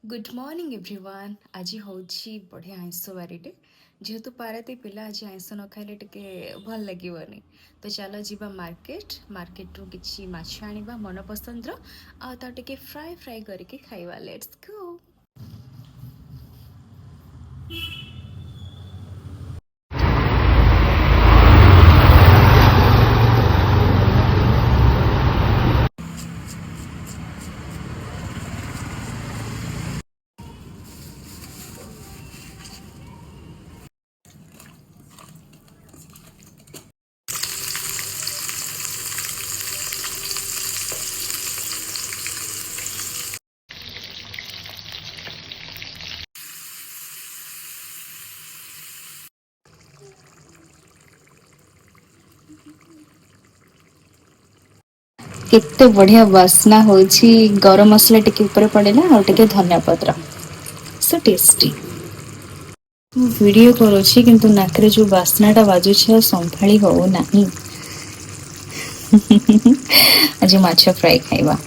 Good morning everyone. आज हूँ बढ़िया आइंस बारिटे जेहेतु पाराती पिला आज आइंस न खाइले टिके भल लगे। तो चलो जीवा मार्केट रु किछि माछ आनिबा मन पसंद आ ता टिके फ्राई फ्राई करके खाइबा। Let's go. केते बढ़िया वासना होची। गरम मसला टिके ऊपर पड़ेला और टिके धनिया पत्र सो टेस्टी। वीडियो करूची किंतु नाकरे जो वासनाटा बाजुची संभाली हो नाही। आज माछ फ्राई खाइबा।